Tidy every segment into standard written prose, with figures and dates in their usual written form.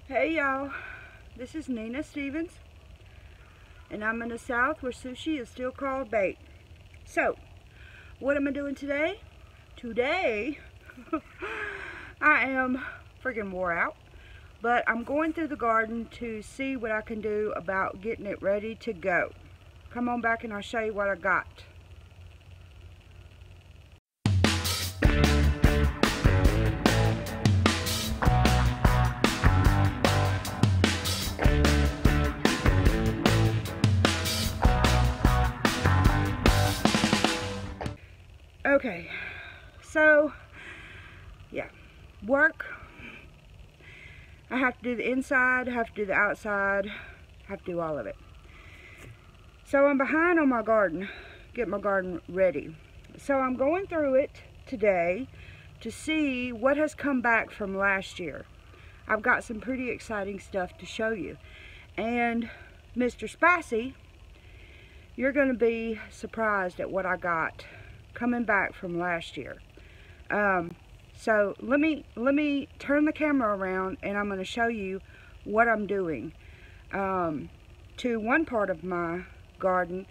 Hey y'all, this is Nina Stevens, and I'm in the South where sushi is still called bait. So, what am I doing today? Today, I am freaking wore out, but I'm going through the garden to see what I can do about getting it ready to go. Come on back and I'll show you what I got. Okay, so yeah, work. I have to do the inside, have to do the outside, have to do all of it. So I'm behind on my garden, get my garden ready. So I'm going through it today to see what has come back from last year. I've got some pretty exciting stuff to show you. And Mr. Spicy, you're going to be surprised at what I got coming back from last year. So let me turn the camera around and I'm going to show you what I'm doing to one part of my garden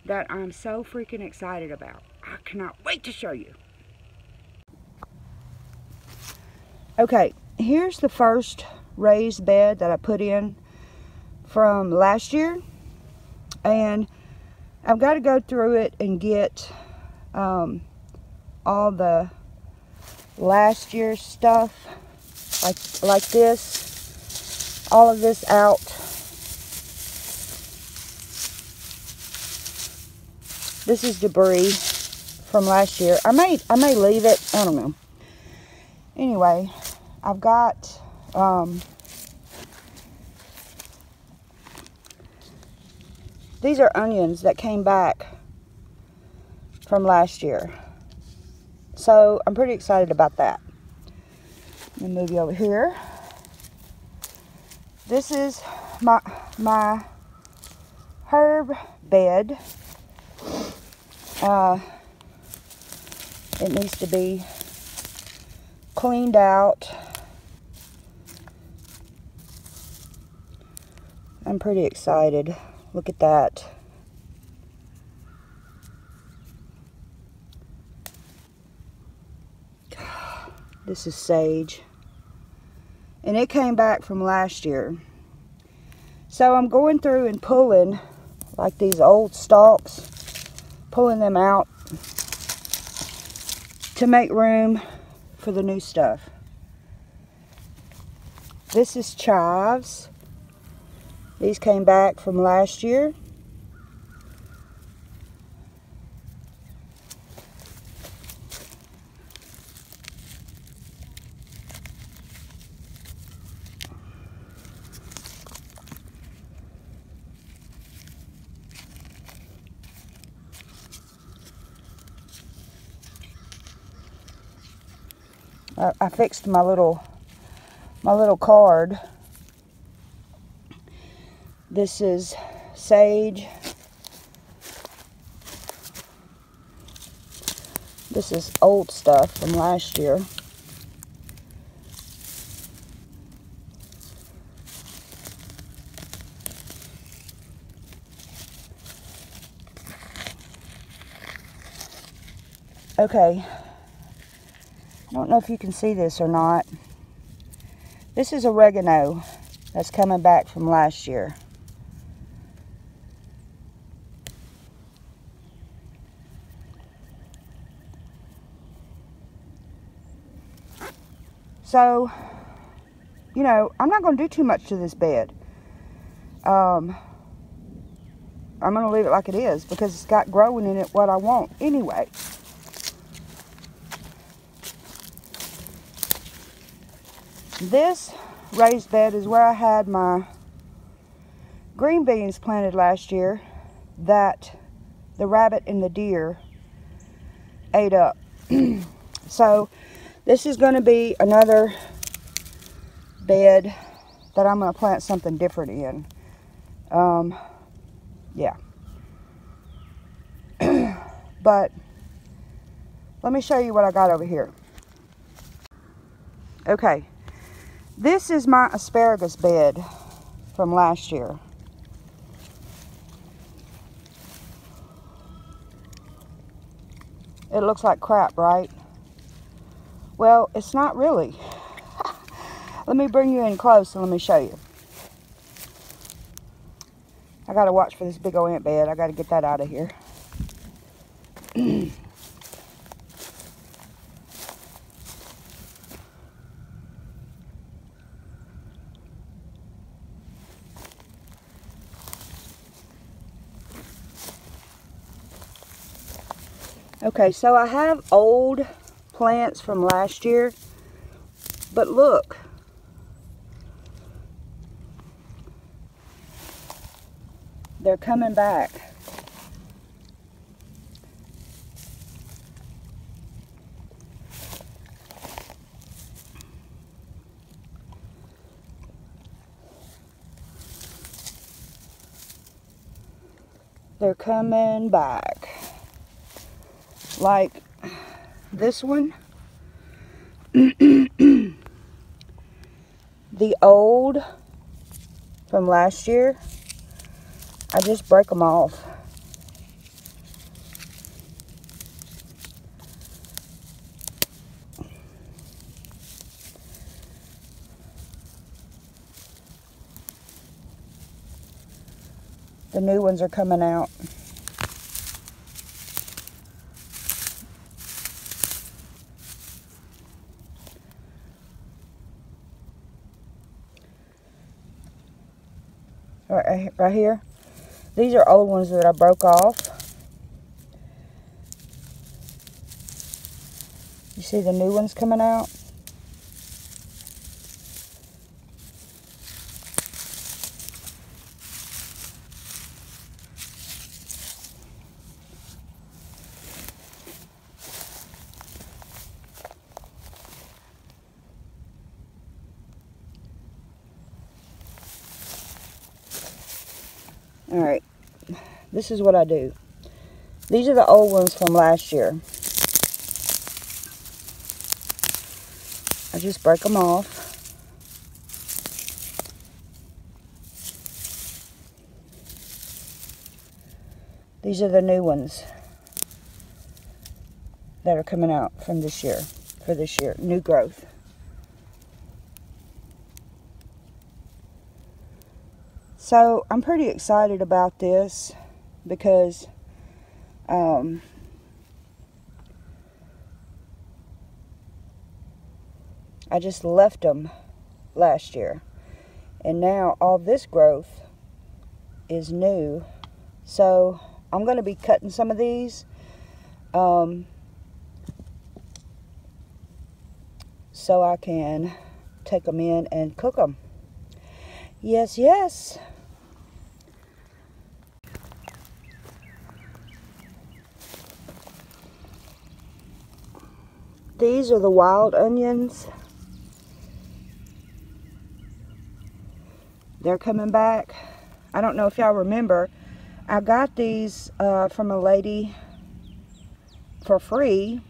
that I'm so freaking excited about. I cannot wait to show you. Okay, here's the first raised bed that I put in from last year, and I've got to go through it and get all the last year's stuff like this, all of this out. This is debris from last year. I may leave it, I don't know. Anyway, I've got these are onions that came back from last year. So I'm pretty excited about that. Let me move you over here. This is my herb bed. It needs to be cleaned out. I'm pretty excited. Look at that. This is sage. And it came back from last year. So I'm going through and pulling like these old stalks, pulling them out to make room for the new stuff. This is chives. These came back from last year. I fixed my little card. This is sage. This is old stuff from last year. Okay. I don't know if you can see this or not. This is oregano that's coming back from last year. So, you know, I'm not going to do too much to this bed. I'm going to leave it like it is because it's got growing in it what I want anyway. This raised bed is where I had my green beans planted last year that the rabbit and the deer ate up. So this is going to be another bed that I'm going to plant something different in. Yeah. But let me show you what I got over here. Okay. This is my asparagus bed from last year. It looks like crap, right? Well, it's not really. Let me bring you in close and let me show you. I gotta watch for this big old ant bed. I gotta get that out of here. Okay, so I have old plants from last year, but look. They're coming back. They're coming back. Like this one. The old from last year. I just break them off. The new ones are coming out. Right here. These are old ones that I broke off. You see the new ones coming out? Alright, this is what I do. These are the old ones from last year. I just break them off. These are the new ones that are coming out from this year, for this year, new growth. So I'm pretty excited about this because I just left them last year, and now all this growth is new. So I'm going to be cutting some of these so I can take them in and cook them. Yes, yes. These are the wild onions. They're coming back. I don't know if y'all remember, I got these from a lady for free.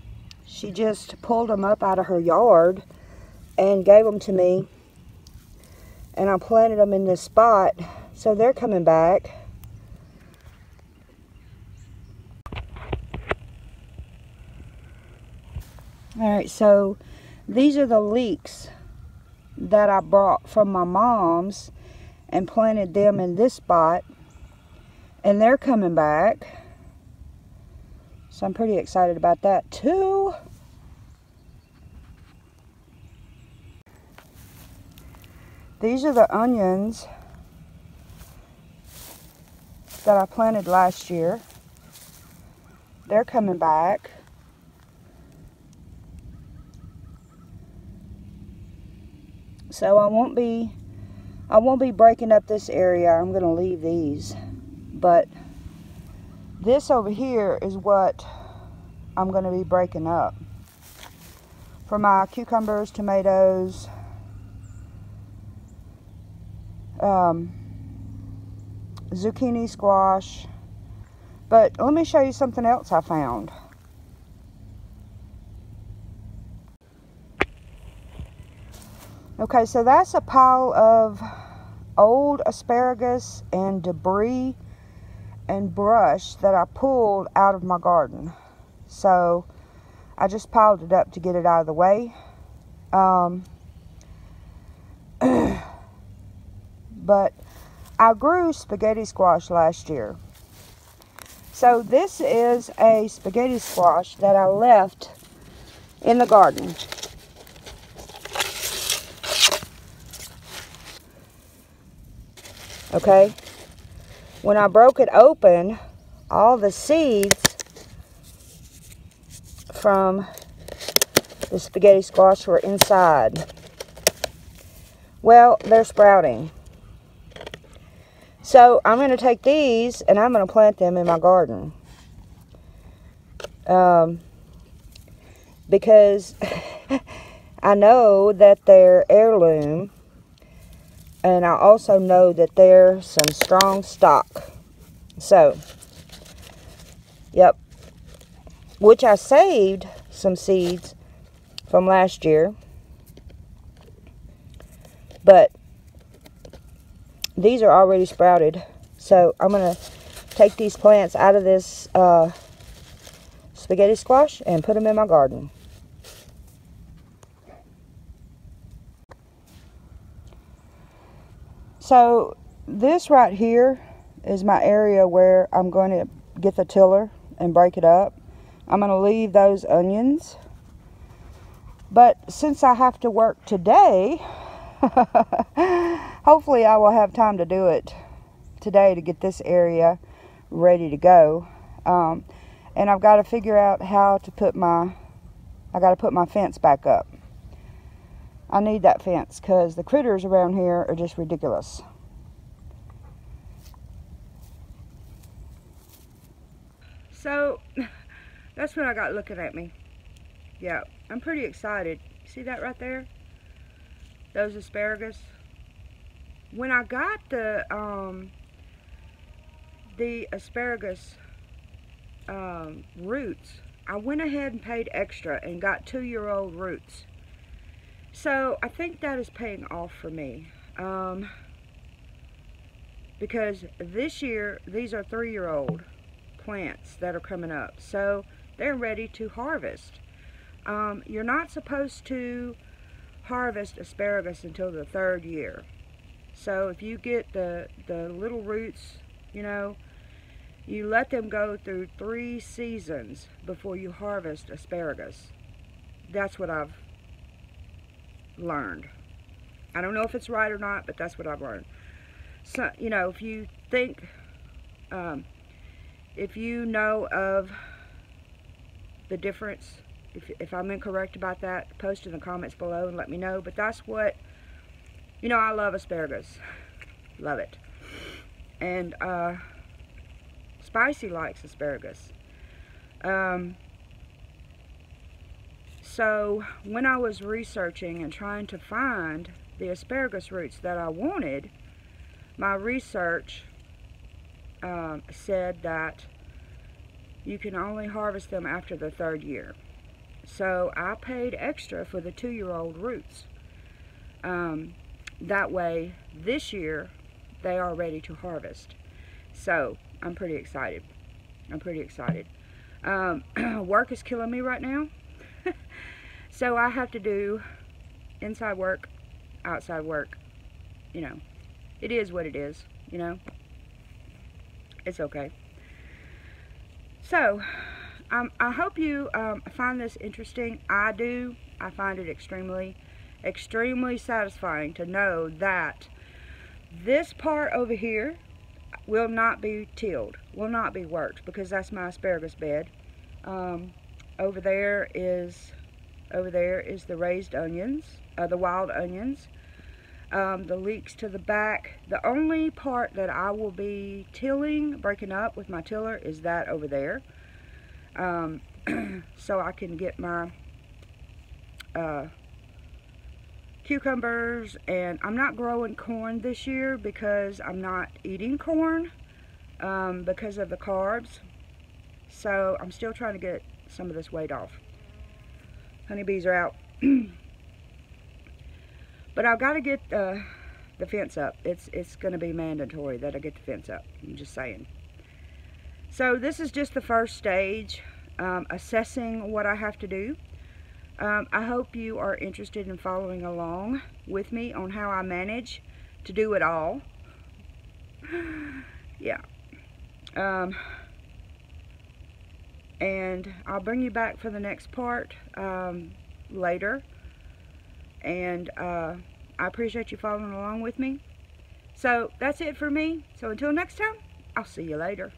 She just pulled them up out of her yard and gave them to me. And I planted them in this spot. So they're coming back. Alright, so these are the leeks that I brought from my mom's and planted them in this spot, and they're coming back, so I'm pretty excited about that too. These are the onions that I planted last year. They're coming back. So I won't be breaking up this area. I'm going to leave these. But this over here is what I'm going to be breaking up. For my cucumbers, tomatoes, zucchini, squash. But let me show you something else I found. Okay, so that's a pile of old asparagus and debris and brush that I pulled out of my garden. So I just piled it up to get it out of the way. But I grew spaghetti squash last year. So this is a spaghetti squash that I left in the garden. Okay, when I broke it open, all the seeds from the spaghetti squash were inside. Well, they're sprouting. So I'm going to take these and I'm going to plant them in my garden. Because I know that they're heirloom. And I also know that they're some strong stock. So, yep. Which I saved some seeds from last year. But these are already sprouted. So, I'm going to take these plants out of this spaghetti squash and put them in my garden. So this right here is my area where I'm going to get the tiller and break it up. I'm going to leave those onions. But since I have to work today, hopefully I will have time to do it today to get this area ready to go. And I've got to figure out how to put my fence back up. I need that fence because the critters around here are just ridiculous. So, that's what I got looking at me. Yeah, I'm pretty excited. See that right there? Those asparagus. When I got the asparagus roots, I went ahead and paid extra and got 2-year-old roots. So I think that is paying off for me, because this year these are 3-year-old plants that are coming up, so they're ready to harvest. You're not supposed to harvest asparagus until the 3rd year. So if you get the little roots, you know, you let them go through 3 seasons before you harvest asparagus. That's what I've learned. I don't know if it's right or not, but that's what I've learned. So, you know, if you think, if you know of the difference, if I'm incorrect about that, post in the comments below and let me know. But that's what, you know, I love asparagus. Love it. And Spicy likes asparagus. So when I was researching and trying to find the asparagus roots that I wanted, my research said that you can only harvest them after the 3rd year. So I paid extra for the 2-year-old roots. That way, this year, they are ready to harvest. So I'm pretty excited. I'm pretty excited. Work is killing me right now. So I have to do inside work, outside work. You know, it is what it is, you know. It's okay. So, I hope you find this interesting. I do. I find it extremely satisfying to know that this part over here will not be tilled, will not be worked, because that's my asparagus bed. Over there is the raised onions, the wild onions. The leeks to the back. The only part that I will be tilling, breaking up with my tiller, is that over there. So I can get my cucumbers, and I'm not growing corn this year because I'm not eating corn because of the carbs. So I'm still trying to get some of this weight off. Honeybees are out. But I've got to get the fence up. It's going to be mandatory that I get the fence up. I'm just saying. So this is just the first stage, assessing what I have to do. I hope you are interested in following along with me on how I manage to do it all. Yeah. And I'll bring you back for the next part later. And I appreciate you following along with me. So that's it for me. So until next time, I'll see you later.